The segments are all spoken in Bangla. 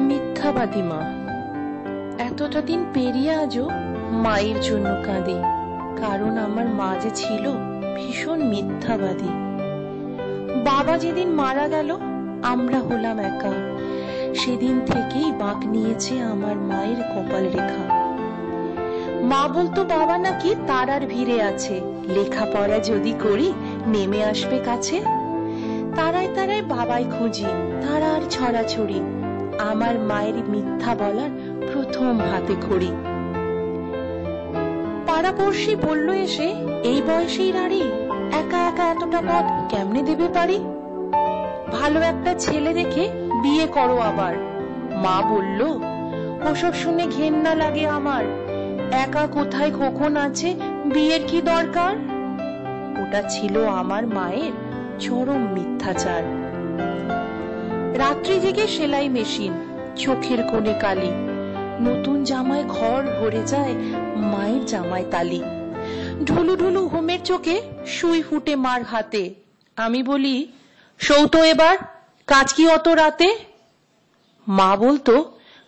মিথ্যাবাদী মা। এতটা দিন পেরিয়ে আজও মায়ের জন্য কাঁদি, কারণ আমার মা যে ছিল ভীষণ মিথ্যাবাদী। বাবা যেদিন মারা গেল আমরা হলাম একা, সেদিন থেকেই বাঁক নিয়েছে আমার মায়ের কপাল রেখা। মা বলতো বাবা নাকি তারার ভিড়ে আছে, লেখাপড়া যদি করি নেমে আসবে কাছে। তারায় তারায় বাবাই খুঁজি, তারার ছড়াছড়ি, আমার মায়ের মিথ্যা বলার প্রথম হাতে খড়ি। পাড়াপড়শি বলল এসে, এই বয়সেই রাড়ি, একা একা এতটা পথ কেমনে দেবে পারি? ভালো একটা ছেলে দেখে বিয়ে করো আবার। মা বলল, ওসব শুনে ঘেন্না লাগে আমার, একা কোথায় কখন আছে, বিয়ের কি দরকার? ওটা ছিল আমার মায়ের চরম মিথ্যাচার। রাত্রি জেগে সেলাই মেশিন, চোখের কোণে কালি, নতুন জামায় ঘর ভরে যায় মায়ের জামায় তালি। ঢুলু ঢুলু ঘুমের চোখে সুই ফুটে মার হাতে, আমি বলি, সৌতো এবার, কাজ কি অত রাতে? মা বলতো,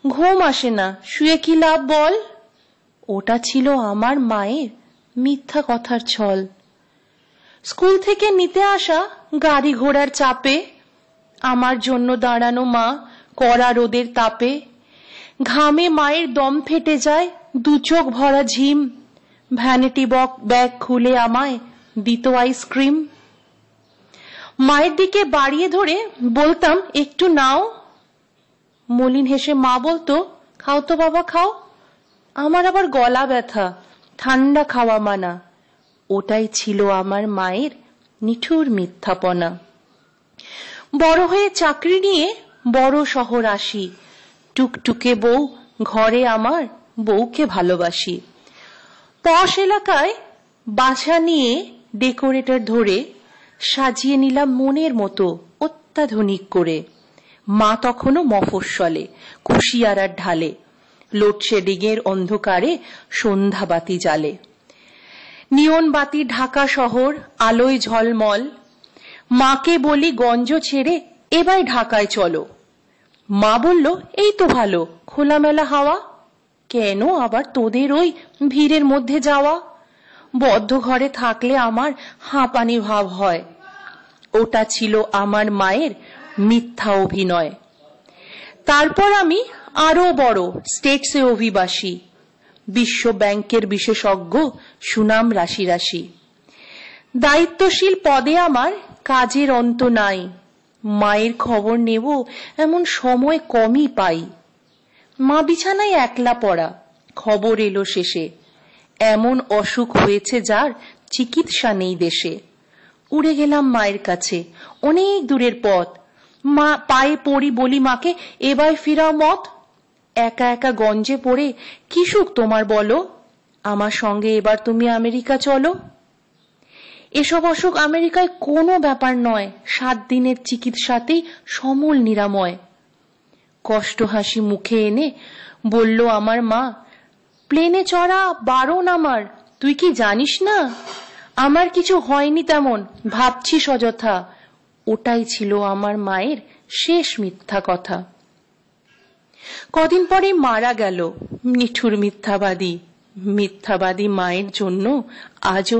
ঘুম আসে না, শুয়ে কি লাভ বল? ওটা ছিল আমার মায়ের মিথ্যা কথার ছল। স্কুল থেকে নিতে আসা গাড়ি ঘোড়ার চাপে, আমার জন্য দাঁড়ানো মা কড়া রোদের তাপে। ঘামে মায়ের দম ফেটে যায়, দু চোখ ভরা ঝিম। ভ্যানিটি ব্যাগ খুলে আমায় দিত আইসক্রিম। মায়ের দিকে বাড়িয়ে ধরে বলতাম, একটু নাও। মলিন হেসে মা বলতো, খাও তো বাবা খাও। আমার আবার গলা ব্যথা, ঠান্ডা খাওয়া মানা। ওটাই ছিল আমার মায়ের নিঠুর মিথ্যাপনা। বড় হয়ে চাকরি নিয়ে বড় শহর আসি, টুকটুকে বউ ঘরে আমার, বউকে ভালোবাসি। পশ এলাকায় বাসা নিয়ে ডেকোরেটর ধরে সাজিয়ে নিলাম মনের মতো অত্যাধুনিক করে। মা তখনও মফস্বলে কুশিয়ারার ঢালে, লোডশেডিং এর অন্ধকারে সন্ধ্যা বাতি জ্বালে। নিয়ন বাতি ঢাকা শহর, আলোয় ঝলমল। মাকে বলি, গঞ্জ ছেড়ে এবার ঢাকায় চলো। মা বলল, এই তো ভালো, খোলামেলা হাওয়া। কেন আবার তোদের ওই ভিড়ের মধ্যে যাওয়া? বদ্ধ ঘরে থাকলে আমার হাঁপানি ভাব হয়। ওটা ছিল আমার মায়ের মিথ্যা অভিনয়। তারপর আমি আরো বড় স্টেটসে অভিবাসী, বিশ্ব ব্যাংকের বিশেষজ্ঞ, সুনাম রাশি রাশি। দায়িত্বশীল পদে আমার কাজের অন্ত নাই, মায়ের খবর নেব এমন সময় কমই পাই। মা বিছানায় একলা পড়া, খবর এলো শেষে, এমন অসুখ হয়েছে যার চিকিৎসা নেই দেশে। উড়ে গেলাম মায়ের কাছে, অনেক দূরের পথ। মা পায়ে পড়ি, বলি মাকে, এবার ফিরাও মত। একা একা গঞ্জে পড়ে কি সুখ তোমার বলো, আমার সঙ্গে এবার তুমি আমেরিকা চলো। এসব অসুখ আমেরিকায় কোনো ব্যাপার নয়, 7 দিনের চিকিৎসাতেই সমূল নিরাময়। কষ্ট হাসি মুখে এনে বলল আমার মা, প্লেনে চড়া বারণ আমার, তুই কি জানিস না? আমার কিছু হয়নি তেমন, ভাবছিস অযথা। ওটাই ছিল আমার মায়ের শেষ মিথ্যা কথা। কদিন পরে মারা গেল নিঠুর মিথ্যাবাদী। মিথ্যাবাদী মায়ের জন্য আজও